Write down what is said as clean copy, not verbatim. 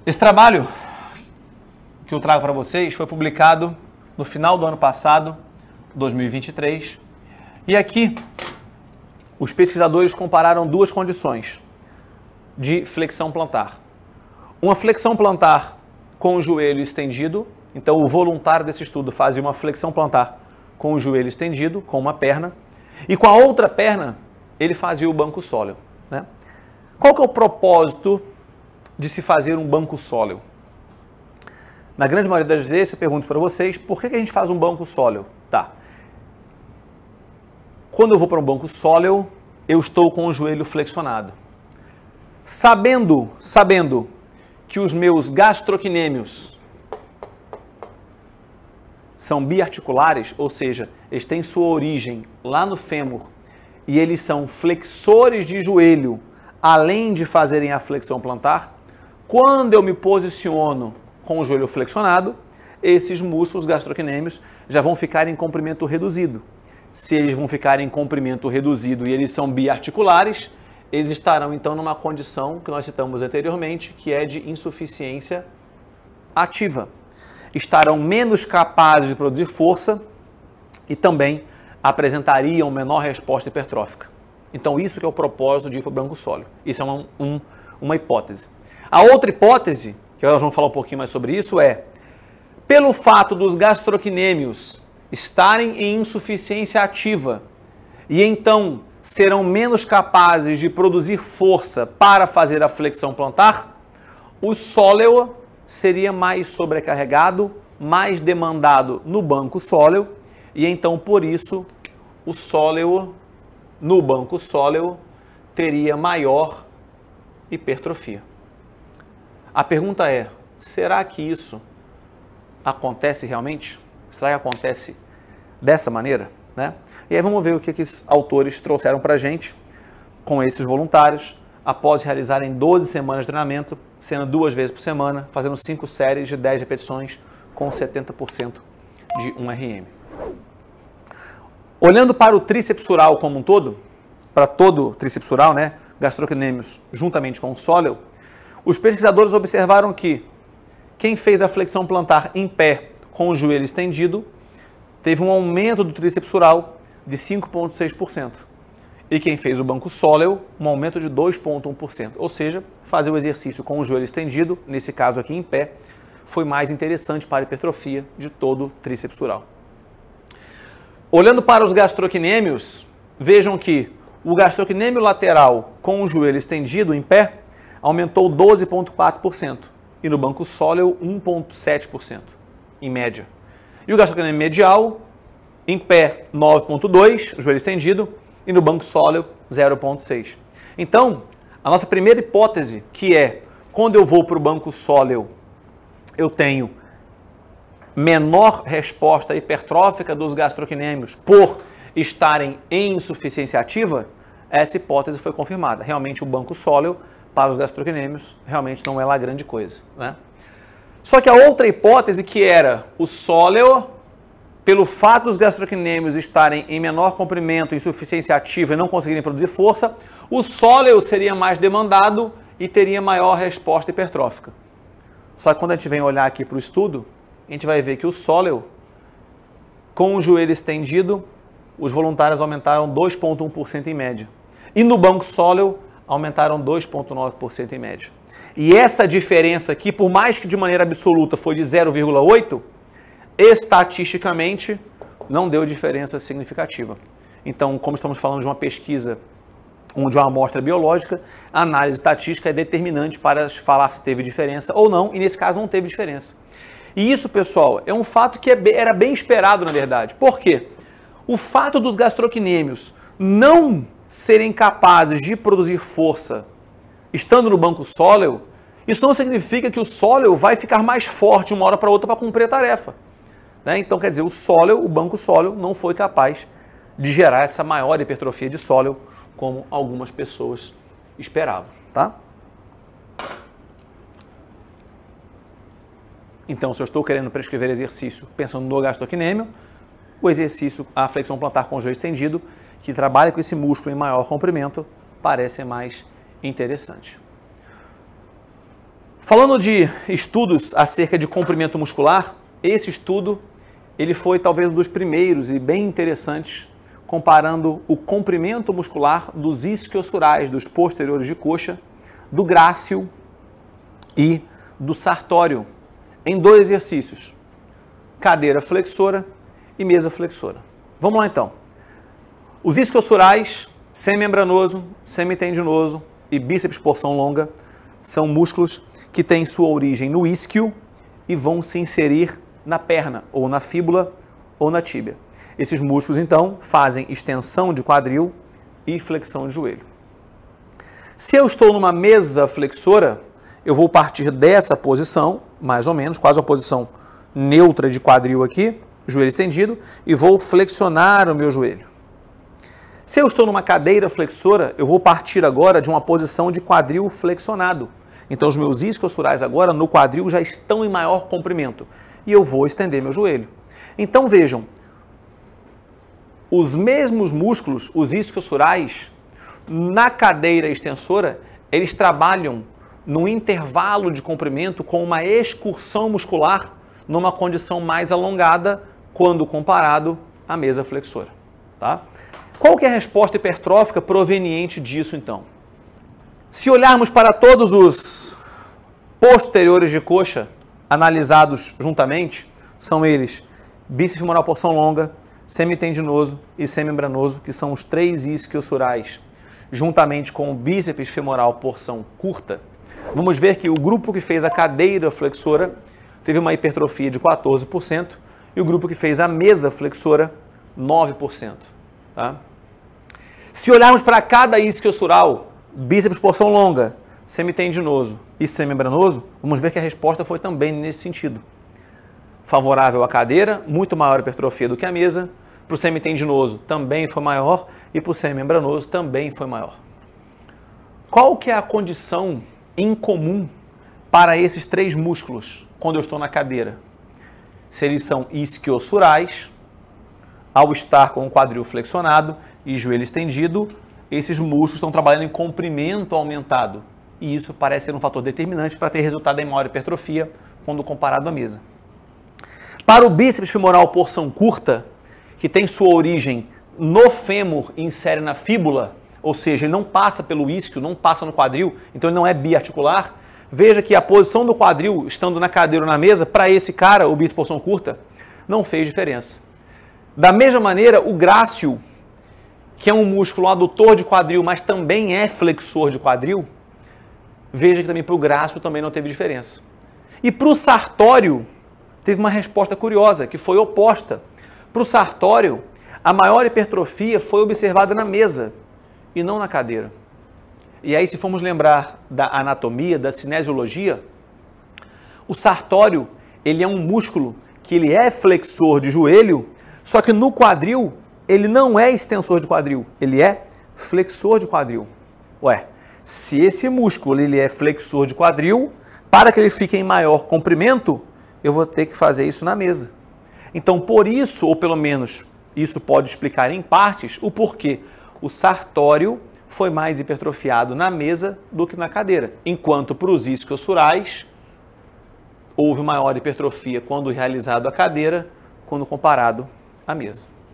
Esse trabalho que eu trago para vocês foi publicado no final do ano passado, 2023, e aqui os pesquisadores compararam duas condições de flexão plantar. Uma flexão plantar com o joelho estendido, então o voluntário desse estudo fazia uma flexão plantar com o joelho estendido, com uma perna, e com a outra perna ele fazia o banco sóleo, né? Qual que é o propósito de se fazer um banco sóleo? Na grande maioria das vezes eu pergunto para vocês, por que a gente faz um banco sóleo? Tá. Quando eu vou para um banco sóleo, eu estou com o joelho flexionado. Sabendo que os meus gastrocnêmios são biarticulares, ou seja, eles têm sua origem lá no fêmur e eles são flexores de joelho, além de fazerem a flexão plantar, quando eu me posiciono com o joelho flexionado, esses músculos gastrocnêmios já vão ficar em comprimento reduzido. Se eles vão ficar em comprimento reduzido e eles são biarticulares, eles estarão então numa condição que nós citamos anteriormente, que é de insuficiência ativa. Estarão menos capazes de produzir força e também apresentariam menor resposta hipertrófica. Então isso que é o propósito de ir para o banco sóleo. Isso é uma hipótese. A outra hipótese, que nós vamos falar um pouquinho mais sobre isso, é pelo fato dos gastrocnêmios estarem em insuficiência ativa e então serão menos capazes de produzir força para fazer a flexão plantar, o sóleo seria mais sobrecarregado, mais demandado no banco sóleo e então por isso o sóleo no banco sóleo teria maior hipertrofia. A pergunta é, será que isso acontece realmente? Será que acontece dessa maneira, né? E aí vamos ver o que esses autores trouxeram para a gente com esses voluntários após realizarem 12 semanas de treinamento, sendo 2 vezes por semana, fazendo 5 séries de 10 repetições com 70% de 1 RM. Olhando para o tríceps sural como um todo, para todo o tríceps sural, né, gastrocnêmios juntamente com o sóleo, os pesquisadores observaram que quem fez a flexão plantar em pé com o joelho estendido teve um aumento do tríceps sural de 5,6%. E quem fez o banco sóleo, um aumento de 2,1%. Ou seja, fazer o exercício com o joelho estendido, nesse caso aqui em pé, foi mais interessante para a hipertrofia de todo o tríceps sural. Olhando para os gastrocnêmios, vejam que o gastrocnêmio lateral com o joelho estendido em pé aumentou 12,4% e no banco sóleo 1,7% em média. E o gastrocnêmio medial em pé 9,2%, joelho estendido, e no banco sóleo 0,6%. Então, a nossa primeira hipótese, que é quando eu vou para o banco sóleo, eu tenho menor resposta hipertrófica dos gastrocnêmios por estarem em insuficiência ativa, essa hipótese foi confirmada. Realmente o banco sóleo para os gastrocnêmios realmente não é lá grande coisa, né? Só que a outra hipótese, que era o sóleo, pelo fato dos gastrocnêmios estarem em menor comprimento, insuficiência ativa e não conseguirem produzir força, o sóleo seria mais demandado e teria maior resposta hipertrófica. Só que quando a gente vem olhar aqui para o estudo, a gente vai ver que o sóleo, com o joelho estendido, os voluntários aumentaram 2,1% em média. E no banco sóleo, aumentaram 2,9% em média. E essa diferença aqui, por mais que de maneira absoluta foi de 0,8%, estatisticamente não deu diferença significativa. Então, como estamos falando de uma pesquisa, de uma amostra biológica, a análise estatística é determinante para falar se teve diferença ou não, e nesse caso não teve diferença. E isso, pessoal, é um fato que era bem esperado, na verdade. Por quê? O fato dos gastrocnêmios não serem capazes de produzir força estando no banco sóleo, isso não significa que o sóleo vai ficar mais forte de uma hora para outra para cumprir a tarefa, né? Então, quer dizer, o banco sóleo não foi capaz de gerar essa maior hipertrofia de sóleo como algumas pessoas esperavam, tá? Então, se eu estou querendo prescrever exercício pensando no gastrocnêmio, o exercício, a flexão plantar com o joelho estendido, que trabalha com esse músculo em maior comprimento, parece mais interessante. Falando de estudos acerca de comprimento muscular, esse estudo ele foi talvez um dos primeiros e bem interessantes, comparando o comprimento muscular dos isquiosurais, dos posteriores de coxa, do grácil e do sartório, em 2 exercícios, cadeira flexora e mesa flexora. Vamos lá então. Os isquiosurais, semimembranoso, semitendinoso e bíceps porção longa são músculos que têm sua origem no isquio e vão se inserir na perna, ou na fíbula, ou na tíbia. Esses músculos, então, fazem extensão de quadril e flexão de joelho. Se eu estou numa mesa flexora, eu vou partir dessa posição, mais ou menos, quase uma posição neutra de quadril aqui, joelho estendido, e vou flexionar o meu joelho. Se eu estou numa cadeira flexora, eu vou partir agora de uma posição de quadril flexionado. Então, os meus isquiosurais agora no quadril já estão em maior comprimento e eu vou estender meu joelho. Então, vejam, os mesmos músculos, os isquiosurais, na cadeira extensora, eles trabalham num intervalo de comprimento com uma excursão muscular numa condição mais alongada quando comparado à mesa flexora. Tá? Qual que é a resposta hipertrófica proveniente disso, então? Se olharmos para todos os posteriores de coxa analisados juntamente, são eles bíceps femoral porção longa, semitendinoso e semimembranoso, que são os 3 isquiosurais, juntamente com o bíceps femoral porção curta. Vamos ver que o grupo que fez a cadeira flexora teve uma hipertrofia de 14% e o grupo que fez a mesa flexora, 9%. Tá? Se olharmos para cada isquiosural, bíceps porção longa, semitendinoso e semimembranoso, vamos ver que a resposta foi também nesse sentido. Favorável à cadeira, muito maior hipertrofia do que a mesa. Para o semitendinoso também foi maior e para o semimembranoso também foi maior. Qual que é a condição incomum para esses 3 músculos quando eu estou na cadeira? Se eles são isquiosurais, ao estar com o quadril flexionado e joelho estendido, esses músculos estão trabalhando em comprimento aumentado. E isso parece ser um fator determinante para ter resultado em maior hipertrofia quando comparado à mesa. Para o bíceps femoral porção curta, que tem sua origem no fêmur e insere na fíbula, ou seja, ele não passa pelo isquio, não passa no quadril, então ele não é biarticular. Veja que a posição do quadril, estando na cadeira ou na mesa, para esse cara, o bíceps porção curta, não fez diferença. Da mesma maneira, o grácil, que é um músculo adutor de quadril, mas também é flexor de quadril, veja que também para o grácil também não teve diferença. E para o sartório, teve uma resposta curiosa, que foi oposta. Para o sartório, a maior hipertrofia foi observada na mesa e não na cadeira. E aí, se formos lembrar da anatomia, da cinesiologia, o sartório, ele é um músculo que ele é flexor de joelho, só que no quadril, ele não é extensor de quadril, ele é flexor de quadril. Ué, se esse músculo ele é flexor de quadril, para que ele fique em maior comprimento, eu vou ter que fazer isso na mesa. Então, por isso, ou pelo menos isso pode explicar em partes, o porquê o sartório foi mais hipertrofiado na mesa do que na cadeira, enquanto para os isquiosurais houve maior hipertrofia quando realizado a cadeira, quando comparado à mesa.